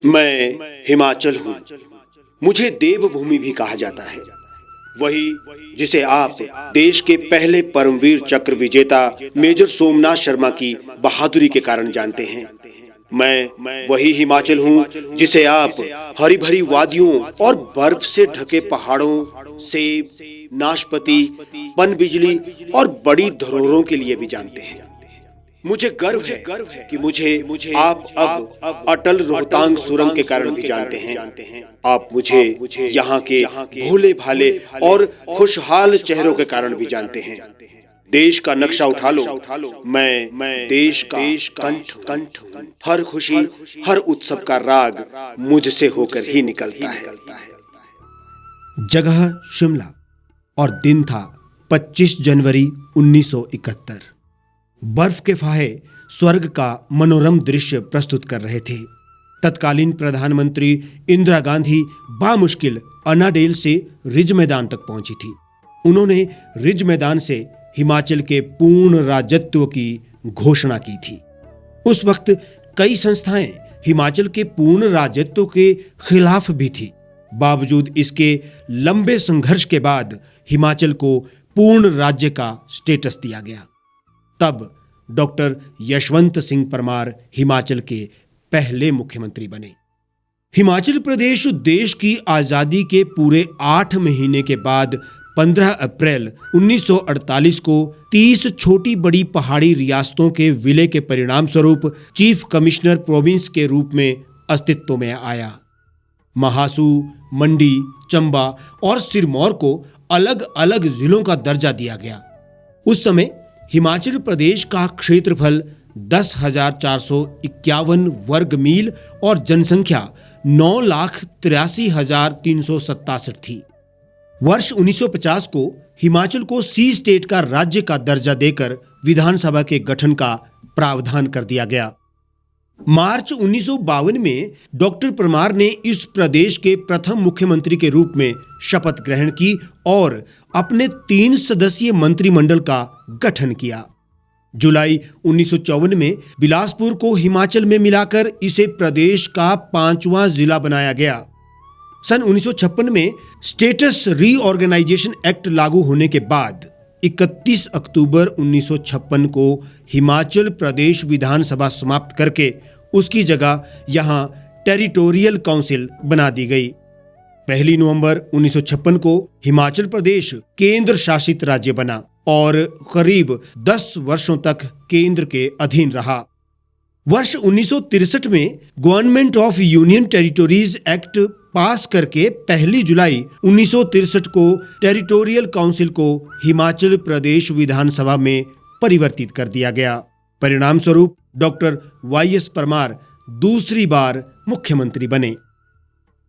मैं हिमाचल हूँ। मुझे देवभूमि भी कहा जाता है, वही जिसे आप देश के पहले परमवीर चक्र विजेता मेजर सोमनाथ शर्मा की बहादुरी के कारण जानते हैं। मैं वही हिमाचल हूँ जिसे आप हरी भरी वादियों और बर्फ से ढके पहाड़ों, सेब, नाशपाती, पनबिजली और बड़ी धरोहरों के लिए भी जानते हैं। मुझे गर्व है कि मुझे आप अब अटल रोहतांग सुरंग के कारण भी जानते हैं। आप मुझे यहाँ के भोले भाले और खुशहाल चेहरों के कारण भी जानते हैं। देश का नक्शा उठा लो, मैं देश का कंठ हूँ। हर खुशी, हर उत्सव का राग मुझसे होकर ही निकलता है। जगह शिमला और दिन था 25 जनवरी 1971। बर्फ के फाहे स्वर्ग का मनोरम दृश्य प्रस्तुत कर रहे थे। तत्कालीन प्रधानमंत्री इंदिरा गांधी बामुश्किल अनाडेल से रिज मैदान तक पहुंची थी। उन्होंने रिज मैदान से हिमाचल के पूर्ण राज्यत्व की घोषणा की थी। उस वक्त कई संस्थाएं हिमाचल के पूर्ण राज्यत्व के खिलाफ भी थी। बावजूद इसके लंबे संघर्ष के बाद हिमाचल को पूर्ण राज्य का स्टेटस दिया गया। तब डॉक्टर यशवंत सिंह परमार हिमाचल के पहले मुख्यमंत्री बने। हिमाचल प्रदेश देश की आजादी के पूरे 8 महीने के बाद 15 अप्रैल 1948 को 30 छोटी बड़ी पहाड़ी रियासतों के विलय के परिणाम स्वरूप चीफ कमिश्नर प्रोविंस के रूप में अस्तित्व में आया। महासू, मंडी, चंबा और सिरमौर को अलग अलग जिलों का दर्जा दिया गया। उस समय हिमाचल प्रदेश का क्षेत्रफल 10,451 वर्ग मील और जनसंख्या 9,83,367 थी। वर्ष 1950 को हिमाचल को सी स्टेट का राज्य का दर्जा देकर विधानसभा के गठन का प्रावधान कर दिया गया। मार्च 1952 में डॉक्टर परमार ने इस प्रदेश के प्रथम मुख्यमंत्री के रूप में शपथ ग्रहण की और अपने 3 सदस्यीय मंत्रिमंडल का गठन किया। जुलाई 1954 में बिलासपुर को हिमाचल में मिलाकर इसे प्रदेश का 5वां जिला बनाया गया। सन 1956 में स्टेटस रीऑर्गेनाइजेशन एक्ट लागू होने के बाद 31 अक्टूबर 1956 को हिमाचल प्रदेश विधानसभा समाप्त करके उसकी जगह यहां टेरिटोरियल काउंसिल बना दी गई। 1 नवंबर 1956 को हिमाचल प्रदेश केंद्र शासित राज्य बना और करीब 10 वर्षों तक केंद्र के अधीन रहा। वर्ष 1963 में government of union territories act पास करके 1 जुलाई 1963 को टेरिटोरियल काउंसिल को हिमाचल प्रदेश विधानसभा में परिवर्तित कर दिया गया। परिणाम स्वरूप डॉक्टर वाईएस परमार दूसरी बार मुख्यमंत्री बने।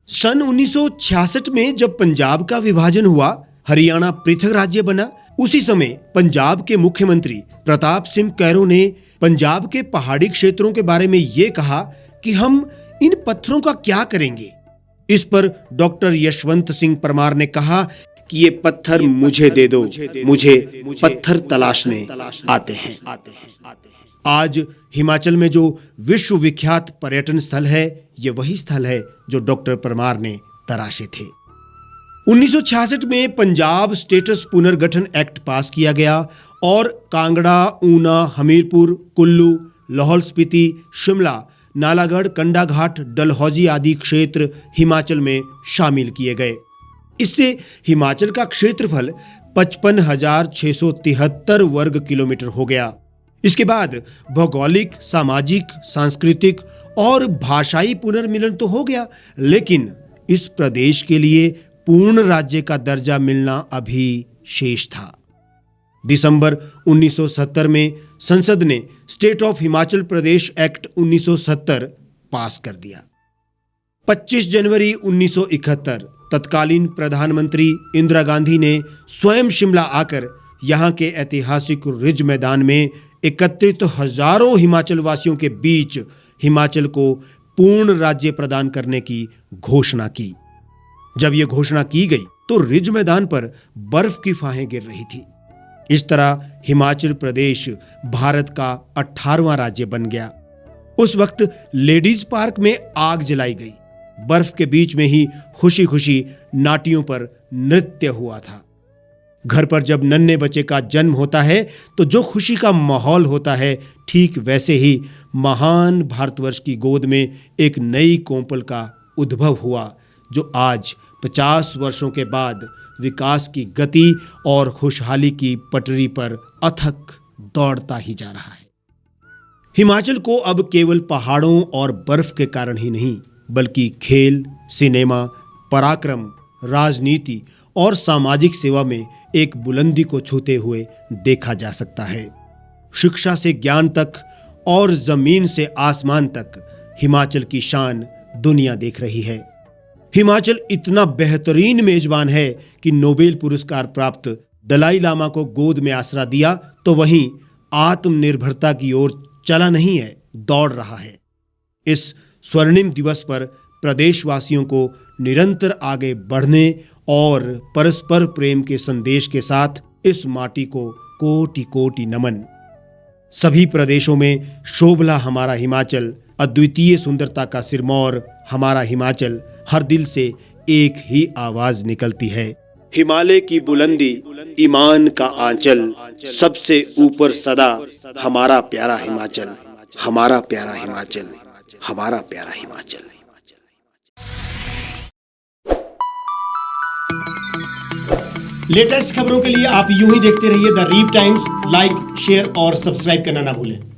सन 1966 में जब पंजाब का विभाजन हुआ, हरियाणा पृथक राज्य बना। उसी समय पंजाब के मुख्यमंत्री प्रताप सिंह कैरो ने पंजाब के पहाड़ी क्षेत्रों के बारे में यह कहा कि हम इन पत्थरों का क्या करेंगे। इस पर डॉक्टर यशवंत सिंह परमार ने कहा कि ये पत्थर मुझे दे दो, मुझे पत्थर तलाशने आते हैं। आज हिमाचल में जो विश्व विख्यात पर्यटन स्थल है, ये वही स्थल है जो डॉक्टर परमार ने तराशे थे। 1966 में पंजाब स्टेटस पुनर्गठन एक्ट पास किया गया और कांगड़ा, ऊना, हमीरपुर, कुल्लू, लाहौल स्पीति, शिमला, नालागढ़, कंडाघाट, डलहौजी आदि क्षेत्र हिमाचल में शामिल किए गए। इससे हिमाचल का क्षेत्रफल 55,673 वर्ग किलोमीटर हो गया। इसके बाद भौगोलिक, सामाजिक, सांस्कृतिक और भाषाई पुनर्मिलन तो हो गया, लेकिन इस प्रदेश के लिए पूर्ण राज्य का दर्जा मिलना अभी शेष था। दिसंबर 1970 में संसद ने state of Himachal Pradesh act 1970 पास कर दिया। 25 जनवरी 1971 तत्कालीन प्रधानमंत्री इंदिरा गांधी ने स्वयं शिमला आकर यहां के ऐतिहासिक रिज मैदान में एकत्रित हजारों हिमाचल वासियों के बीच हिमाचल को पूर्ण राज्य प्रदान करने की घोषणा की। जब यह घोषणा की गई तो रिज मैदान पर बर्फ की फाहें गिर रही थी। इस तरह हिमाचल प्रदेश भारत का 18वां राज्य बन गया। उस वक्त लेडीज पार्क में आग जलाई गई। बर्फ के बीच में ही खुशी खुशी नाटियों पर नृत्य हुआ था। घर पर जब नन्हे बच्चे का जन्म होता है तो जो खुशी का माहौल होता है, ठीक वैसे ही महान भारतवर्ष की गोद में एक नई कोंपल का उद्भव हुआ, जो आज 50 वर्षों के बाद विकास की गति और खुशहाली की पटरी पर अथक दौड़ता ही जा रहा है। हिमाचल को अब केवल पहाड़ों और बर्फ के कारण ही नहीं, बल्कि खेल, सिनेमा, पराक्रम, राजनीति और सामाजिक सेवा में एक बुलंदी को छूते हुए देखा जा सकता है। शिक्षा से ज्ञान तक और जमीन से आसमान तक हिमाचल की शान दुनिया देख रही है। हिमाचल इतना बेहतरीन मेजबान है कि नोबेल पुरस्कार प्राप्त दलाई लामा को गोद में आसरा दिया, तो वहीं आत्मनिर्भरता की ओर चला नहीं है, दौड़ रहा है। इस स्वर्णिम दिवस पर प्रदेशवासियों को निरंतर आगे बढ़ने और परस्पर प्रेम के संदेश के साथ इस माटी को कोटि कोटि नमन। सभी प्रदेशों में शोभला हमारा हिमाचल, अद्वितीय सुंदरता का सिरमौर हमारा हिमाचल, हर दिल से एक ही आवाज निकलती है। हिमालय की बुलंदी, ईमान का आंचल, सबसे ऊपर सदा हमारा प्यारा हिमाचल, हमारा प्यारा हिमाचल, हमारा प्यारा हिमाचल। लेटेस्ट खबरों के लिए आप यूं ही देखते रहिए the reap times. Like, share और सब्सक्राइब करना ना भूलें।